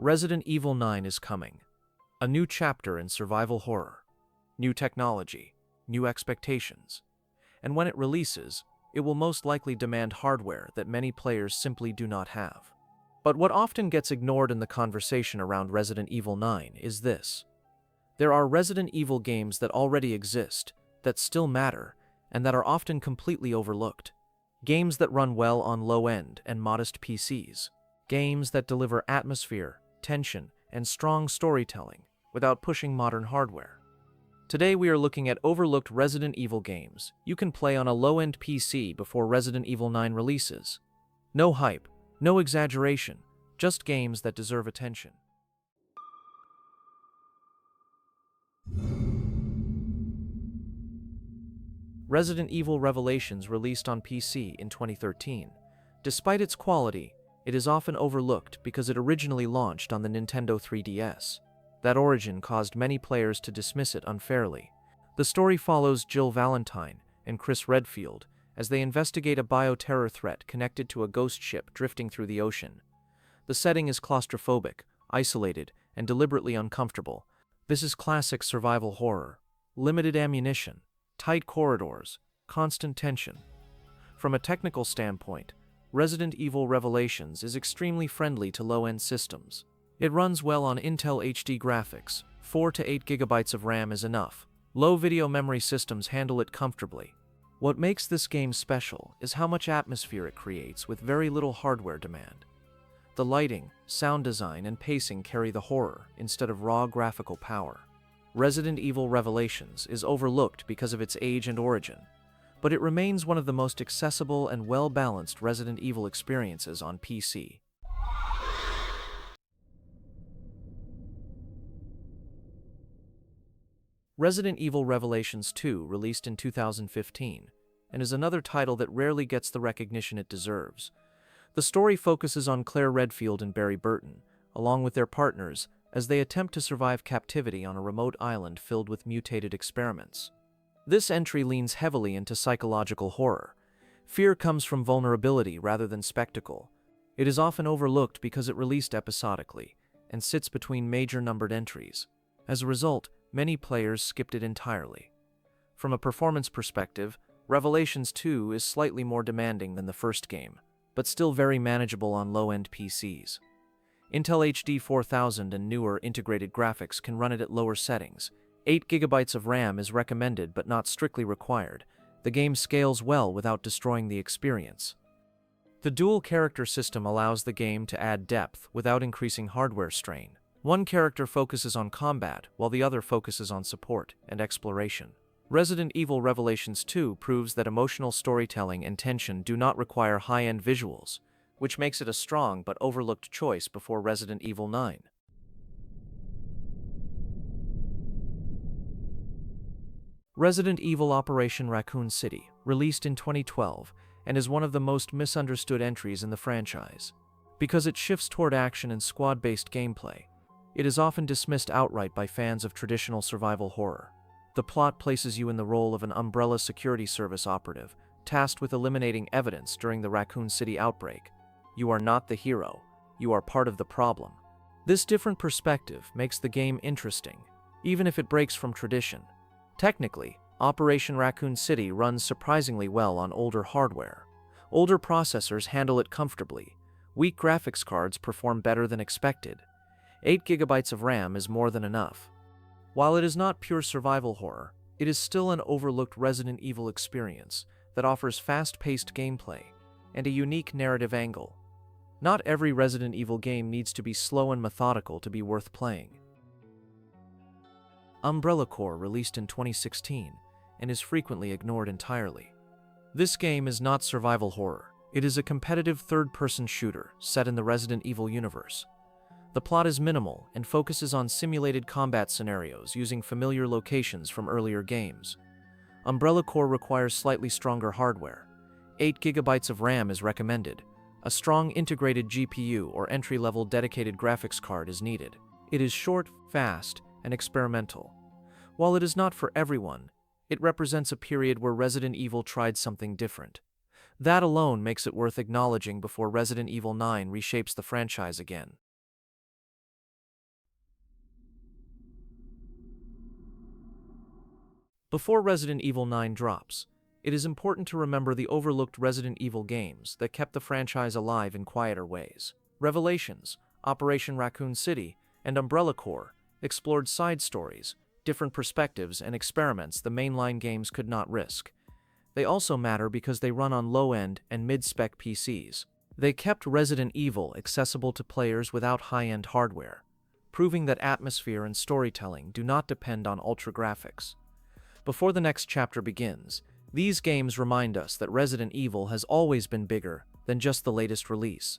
Resident Evil 9 is coming. A new chapter in survival horror. New technology, new expectations. And when it releases, it will most likely demand hardware that many players simply do not have. But what often gets ignored in the conversation around Resident Evil 9 is this. There are Resident Evil games that already exist, that still matter, and that are often completely overlooked. Games that run well on low-end and modest PCs. Games that deliver atmosphere, tension, and strong storytelling without pushing modern hardware. Today we are looking at overlooked Resident Evil games you can play on a low-end PC before Resident Evil 9 releases. No hype, no exaggeration, just games that deserve attention. Resident Evil Revelations released on PC in 2013. Despite its quality, it is often overlooked because it originally launched on the Nintendo 3DS. That origin caused many players to dismiss it unfairly. The story follows Jill Valentine and Chris Redfield as they investigate a bioterror threat connected to a ghost ship drifting through the ocean. The setting is claustrophobic, isolated, and deliberately uncomfortable. This is classic survival horror. Limited ammunition, tight corridors, constant tension. From a technical standpoint, Resident Evil Revelations is extremely friendly to low-end systems. It runs well on Intel UHD graphics. 4 to 8 GB of RAM is enough. Low video memory systems handle it comfortably. What makes this game special is how much atmosphere it creates with very little hardware demand. The lighting, sound design, and pacing carry the horror instead of raw graphical power. Resident Evil Revelations is overlooked because of its age and origin, but it remains one of the most accessible and well-balanced Resident Evil experiences on PC. Resident Evil Revelations 2 released in 2015, and is another title that rarely gets the recognition it deserves. The story focuses on Claire Redfield and Barry Burton, along with their partners, as they attempt to survive captivity on a remote island filled with mutated experiments. This entry leans heavily into psychological horror. Fear comes from vulnerability rather than spectacle. It is often overlooked because it released episodically, and sits between major numbered entries. As a result, many players skipped it entirely. From a performance perspective, Revelations 2 is slightly more demanding than the first game, but still very manageable on low-end PCs. Intel HD 4000 and newer integrated graphics can run it at lower settings. 8 GB of RAM is recommended but not strictly required. The game scales well without destroying the experience. The dual character system allows the game to add depth without increasing hardware strain. One character focuses on combat, while the other focuses on support and exploration. Resident Evil Revelations 2 proves that emotional storytelling and tension do not require high-end visuals, which makes it a strong but overlooked choice before Resident Evil 9. Resident Evil Operation Raccoon City, released in 2012, and is one of the most misunderstood entries in the franchise. Because it shifts toward action and squad-based gameplay, it is often dismissed outright by fans of traditional survival horror. The plot places you in the role of an Umbrella Security Service operative, tasked with eliminating evidence during the Raccoon City outbreak. You are not the hero, you are part of the problem. This different perspective makes the game interesting, even if it breaks from tradition. Technically, Operation Raccoon City runs surprisingly well on older hardware. Older processors handle it comfortably. Weak graphics cards perform better than expected. 8 GB of RAM is more than enough. While it is not pure survival horror, it is still an overlooked Resident Evil experience that offers fast-paced gameplay and a unique narrative angle. Not every Resident Evil game needs to be slow and methodical to be worth playing. Umbrella Corps released in 2016 and is frequently ignored entirely. This game is not survival horror. It is a competitive third-person shooter set in the Resident Evil universe. The plot is minimal and focuses on simulated combat scenarios using familiar locations from earlier games. Umbrella Corps requires slightly stronger hardware. 8 GB of RAM is recommended. A strong integrated GPU or entry-level dedicated graphics card is needed. It is short, fast, and experimental. While it is not for everyone, it represents a period where Resident Evil tried something different. That alone makes it worth acknowledging before Resident Evil 9 reshapes the franchise again. Before Resident Evil 9 drops, it is important to remember the overlooked Resident Evil games that kept the franchise alive in quieter ways. Revelations, Operation Raccoon City, and Umbrella Corps explored side stories, different perspectives, and experiments the mainline games could not risk. They also matter because they run on low-end and mid-spec PCs. They kept Resident Evil accessible to players without high-end hardware, proving that atmosphere and storytelling do not depend on ultra graphics. Before the next chapter begins, these games remind us that Resident Evil has always been bigger than just the latest release.